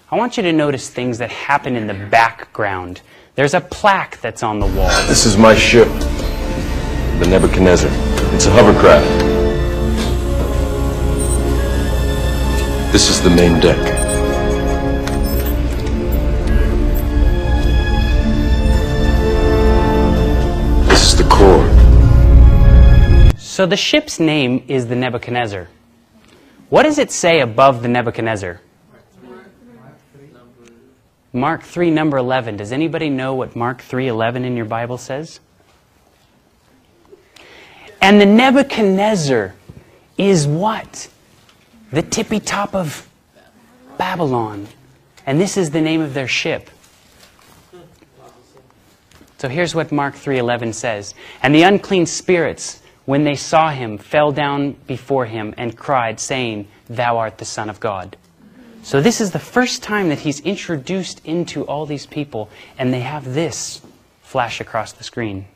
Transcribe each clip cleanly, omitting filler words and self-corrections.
I want you to notice things that happen in the background. There's a plaque that's on the wall. This is my ship, the Nebuchadnezzar. It's a hovercraft. This is the main deck. This is the core. So the ship's name is the Nebuchadnezzar. What does it say above the Nebuchadnezzar? Mark 3, number 11. Does anybody know what Mark 3:11 in your Bible says? And the Nebuchadnezzar is what? The tippy top of Babylon. And this is the name of their ship. So here's what Mark 3:11 says. And the unclean spirits, when they saw him, fell down before him and cried, saying, Thou art the Son of God. So this is the first time that he's introduced into all these people, and they have this flash across the screen.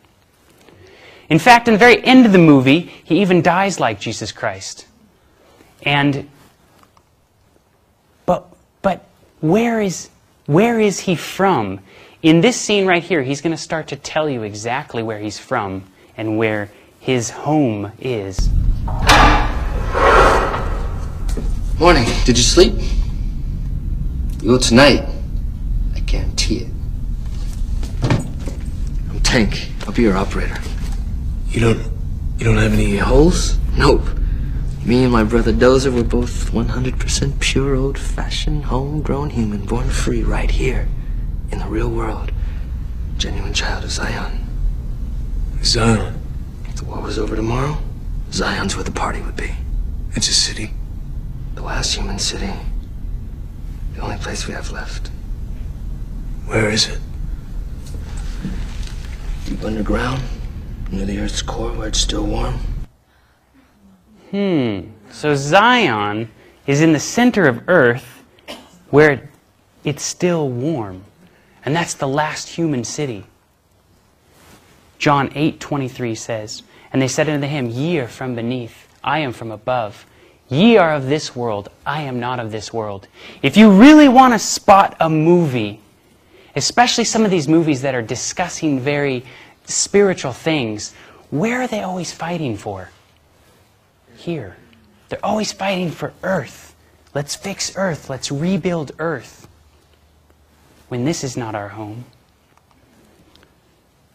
In fact, in the very end of the movie, he even dies like Jesus Christ. But where is he from? In this scene right here, he's going to start to tell you exactly where he's from and where his home is. Morning. Did you sleep? You will tonight. I guarantee it. I'm Tank. I'll be your operator. You don't have any holes? Nope. Me and my brother Dozer were both 100% pure, old-fashioned, homegrown human, born free right here in the real world. Genuine child of Zion. Zion? If the war was over tomorrow, Zion's where the party would be. It's a city. The last human city. The only place we have left. Where is it? Deep underground, near the Earth's core where it's still warm. So Zion is in the center of Earth where it's still warm. And that's the last human city. John 8:23 says, And they said unto him, Ye are from beneath, I am from above. Ye are of this world, I am not of this world. If you really want to spot a movie, especially some of these movies that are discussing very spiritual things, where are they always fighting for? Here. They're always fighting for Earth. Let's fix Earth. Let's rebuild Earth. When this is not our home.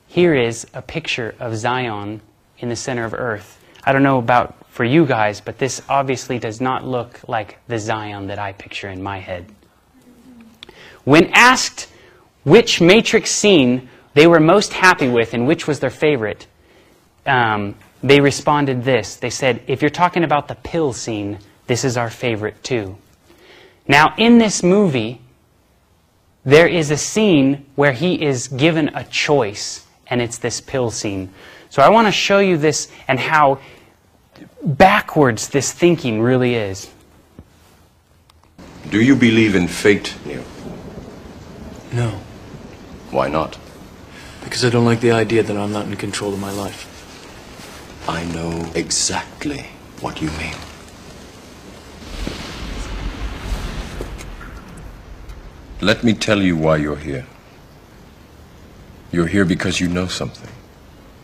Here is a picture of Zion in the center of Earth. I don't know about for you guys, but this obviously does not look like the Zion that I picture in my head. When asked which Matrix scene they were most happy with and which was their favorite, they responded this. They said, if you're talking about the pill scene, this is our favorite too. Now, in this movie, there is a scene where he is given a choice, and it's this pill scene. So I want to show you this and how backwards this thinking really is. Do you believe in fate, Neo? No. Why not? Because I don't like the idea that I'm not in control of my life. I know exactly what you mean. Let me tell you why you're here. You're here because you know something.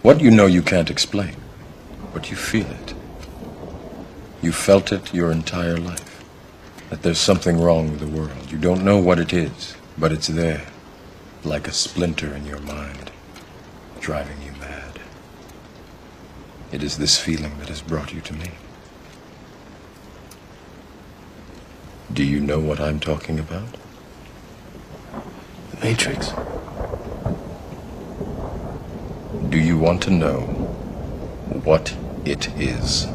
What you know you can't explain, but you feel it. You felt it your entire life. That there's something wrong with the world. You don't know what it is, but it's there, like a splinter in your mind, driving you mad. It is this feeling that has brought you to me. Do you know what I'm talking about? The Matrix? Do you want to know what it is?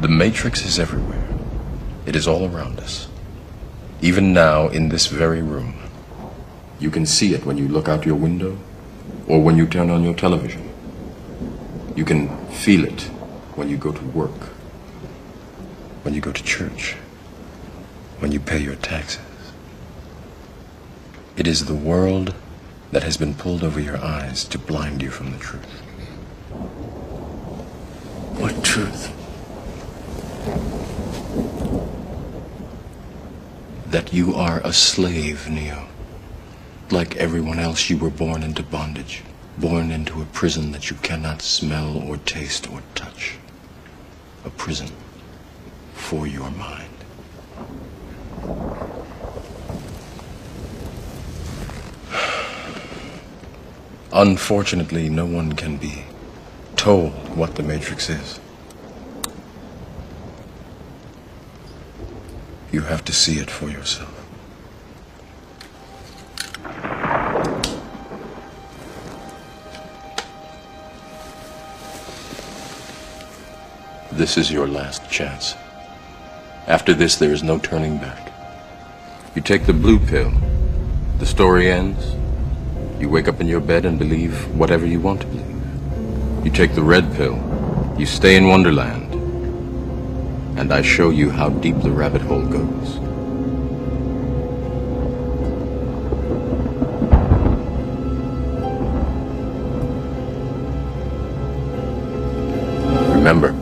The Matrix is everywhere. It is all around us. Even now, in this very room. You can see it when you look out your window or when you turn on your television. You can feel it when you go to work, when you go to church, when you pay your taxes. It is the world that has been pulled over your eyes to blind you from the truth. What truth? that you are a slave, Neo. Like everyone else, you were born into bondage, born into a prison that you cannot smell or taste or touch. A prison for your mind. Unfortunately, no one can be told what the Matrix is. You have to see it for yourself. This is your last chance. After this, there is no turning back. You take the blue pill, the story ends. You wake up in your bed and believe whatever you want to believe. You take the red pill, you stay in Wonderland, and I show you how deep the rabbit hole goes. Remember,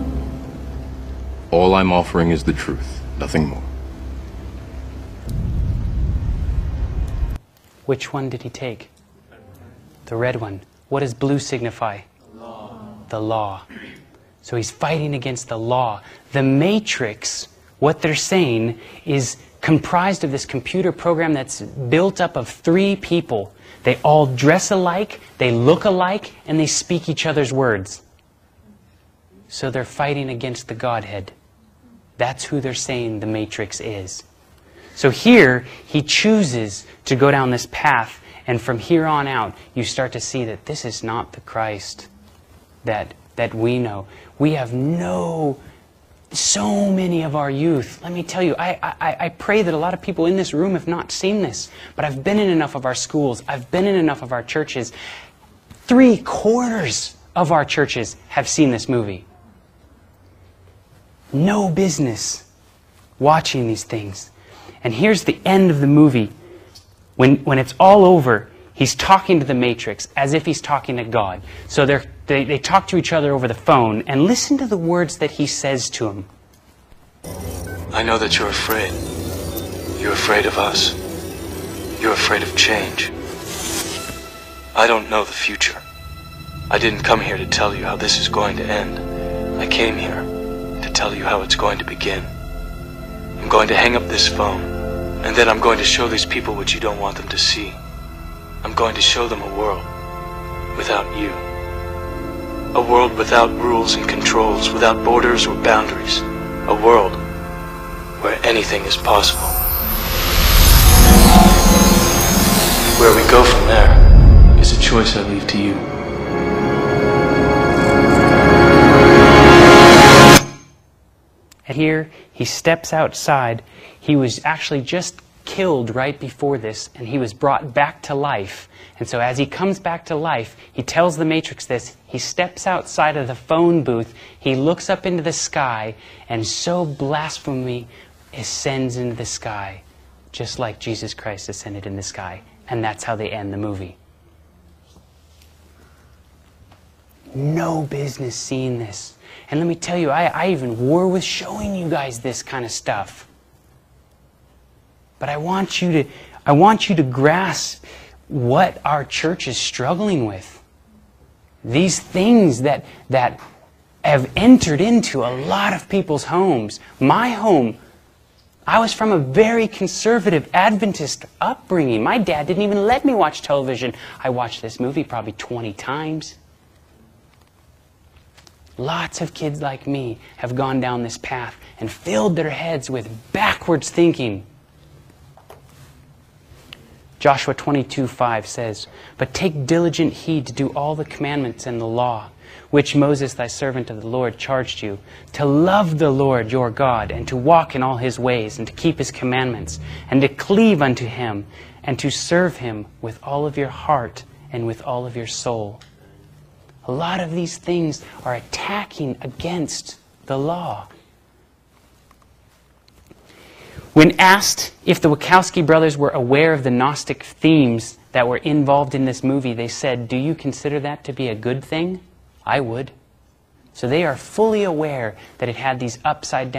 all I'm offering is the truth, nothing more. Which one did he take? The red one. What does blue signify? The law. So he's fighting against the law. The Matrix, what they're saying, is comprised of this computer program that's built up of 3 people. They all dress alike, they look alike, and they speak each other's words. So they're fighting against the Godhead. That's who they're saying the Matrix is. So here, he chooses to go down this path, and from here on out, you start to see that this is not the Christ that we know. We have so many of our youth. Let me tell you, I pray that a lot of people in this room have not seen this, but I've been in enough of our schools, I've been in enough of our churches. 3/4 of our churches have seen this movie. No business watching these things. And here's the end of the movie. When it's all over, he's talking to the Matrix as if he's talking to God. So they talk to each other over the phone, and listen to the words that he says to him. I know that you're afraid. You're afraid of us. You're afraid of change. I don't know the future. I didn't come here to tell you how this is going to end. I came here to tell you how it's going to begin. I'm going to hang up this phone, and then I'm going to show these people what you don't want them to see. I'm going to show them a world without you. A world without rules and controls, without borders or boundaries. A world where anything is possible. Where we go from there is a choice I leave to you. And here, he steps outside. He was actually just killed right before this, and he was brought back to life. And so as he comes back to life, he tells the Matrix this. He steps outside of the phone booth. He looks up into the sky, and so blasphemy ascends into the sky, just like Jesus Christ ascended in the sky. And that's how they end the movie. No business seeing this. And let me tell you, I even war with showing you guys this kind of stuff. But I want you to grasp what our church is struggling with. These things that have entered into a lot of people's homes. My home, I was from a very conservative Adventist upbringing. My dad didn't even let me watch television. I watched this movie probably 20 times. Lots of kids like me have gone down this path and filled their heads with backwards thinking. Joshua 22:5 says, "But take diligent heed to do all the commandments and the law, which Moses thy servant of the Lord charged you, to love the Lord your God, and to walk in all his ways, and to keep his commandments, and to cleave unto him, and to serve him with all of your heart and with all of your soul." A lot of these things are attacking against the law. When asked if the Wachowski brothers were aware of the Gnostic themes that were involved in this movie, they said, "Do you consider that to be a good thing?" I would. So they are fully aware that it had these upside down